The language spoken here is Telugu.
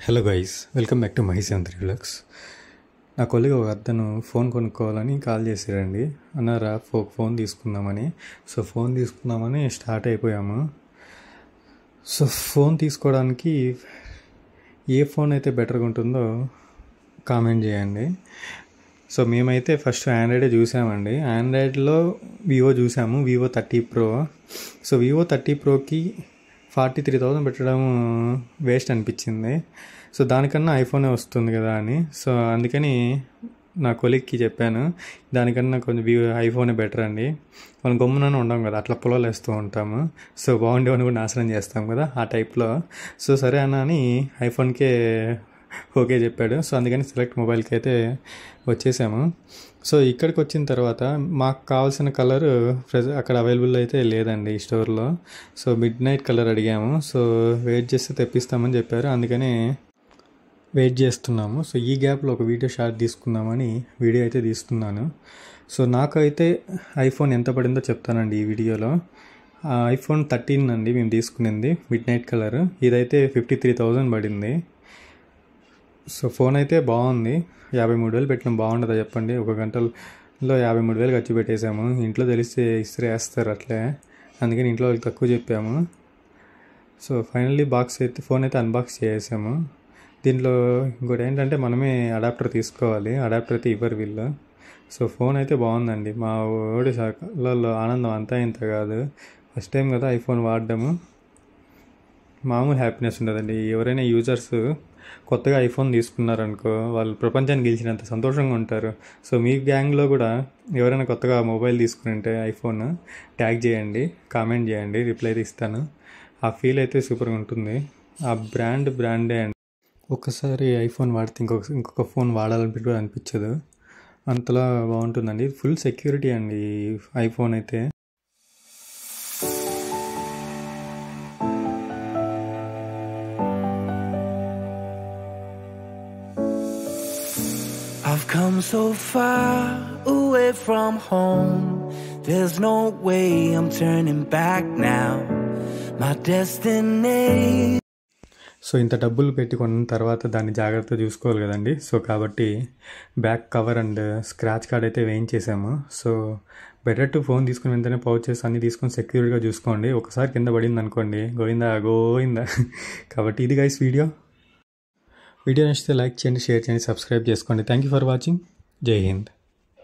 Hello guys, welcome back to Maheshanth vlogs. నా కొలిగ్ ఒక అతను ఫోన్ కొనుక్కోవాలని కాల్ చేశారండి. అన్నారా ఫోన్ తీసుకుందామని. ఫోన్ తీసుకుందామని స్టార్ట్ అయిపోయాము. ఫోన్ తీసుకోవడానికి ఏ ఫోన్ అయితే బెటర్గా ఉంటుందో కామెంట్ చేయండి. మేమైతే ఫస్ట్ ఆండ్రాయిడే చూసామండి. ఆండ్రాయిడ్లో వివో చూసాము, వివో 30 Pro. వివో 30 Proకి 43,000 పెట్టడం వేస్ట్ అనిపించింది. దానికన్నా ఐఫోనే వస్తుంది కదా అని. అందుకని నా కొలీగ్కి చెప్పాను, దానికన్నా కొంచెం ఐఫోనే బెటర్ అండి. మనం గమ్మున ఉండం కదా, అట్లా పొలాలు వేస్తూ ఉంటాము. బాగుండేవని కూడా నాశనం చేస్తాం కదా, ఆ టైప్లో. సరే అన్న అని ఐఫోన్కే ఓకే చెప్పాడు. అందుకని సెలెక్ట్ మొబైల్కి అయితే వచ్చేసాము. ఇక్కడికి వచ్చిన తర్వాత మాకు కావాల్సిన కలర్ అక్కడ అవైలబుల్ అయితే లేదండి ఈ స్టోర్లో. మిడ్ నైట్ కలర్ అడిగాము. వెయిట్ చేస్తే తెప్పిస్తామని చెప్పారు, అందుకని వెయిట్ చేస్తున్నాము. ఈ గ్యాప్లో ఒక వీడియో షాట్ తీసుకుందామని వీడియో అయితే తీస్తున్నాను. నాకైతే ఐఫోన్ ఎంత పడిందో చెప్తానండి ఈ వీడియోలో. ఐఫోన్ 13 అండి మేము తీసుకునింది, మిడ్ నైట్ కలర్. ఇదైతే 53,000 పడింది. ఫోన్ అయితే బాగుంది. 53,000 పెట్టినాం, బాగుంటుందా చెప్పండి? ఒక గంటలో 53,000 ఖర్చు పెట్టేశాము. ఇంట్లో తెలిస్తే ఇస్త్రీ వేస్తారు అట్లే, అందుకని ఇంట్లో వాళ్ళకి తక్కువ చెప్పాము. ఫైనల్లీ ఫోన్ అయితే అన్బాక్స్ చేసాము. దీంట్లో ఇంకోటి ఏంటంటే మనమే అడాప్టర్ తీసుకోవాలి, అడాప్టర్ అయితే ఇవ్వరు వీళ్ళు. ఫోన్ అయితే బాగుందండి. మా ఓడి కళ్ళల్లో ఆనందం అంతా ఇంత కాదు. ఫస్ట్ టైం కదా ఐఫోన్ వాడడము, మామూలు హ్యాపీనెస్ ఉండదండి. ఎవరైనా యూజర్స్ కొత్తగా ఐఫోన్ తీసుకున్నారనుకో, వాళ్ళు ప్రపంచాన్ని గెలిచినంత సంతోషంగా ఉంటారు. మీ గ్యాంగ్లో కూడా ఎవరైనా కొత్తగా మొబైల్ తీసుకుని ఉంటే ఐఫోన్ ట్యాగ్ చేయండి, కామెంట్ చేయండి, రిప్లై ఇస్తాను. ఆ ఫీల్ అయితే సూపర్గా ఉంటుంది. ఆ బ్రాండే అండి. ఒక్కసారి ఐఫోన్ వాడితే ఇంకొక ఫోన్ వాడాలని కూడా అనిపించదు, అంతలా బాగుంటుందండి. ఫుల్ సెక్యూరిటీ అండి ఐఫోన్ అయితే. I've come so far away from home. There's no way I'm turning back now. My destiny. ఇంత డబ్బులు పెట్టి కొన్న తర్వాత దాన్ని జాగ్రత్తగా చూసుకోవాలి కదండి. కాబట్టి back cover and scratch card అయితే వేయించేసాము. బెటర్ టు ఫోన్ తీసుకుని వెంటనే పౌచెస్ అన్నీ తీసుకొని సెక్యూర్గా చూసుకోండి. ఒకసారి కింద పడింది అనుకోండి, గోయిందా. కాబట్టి ఇది గైస్ వీడియో నచ్చితే లైక్ చేయండి, షేర్ చేయండి, సబ్స్క్రైబ్ చేసుకోండి. Thank you for watching. జై హింద్.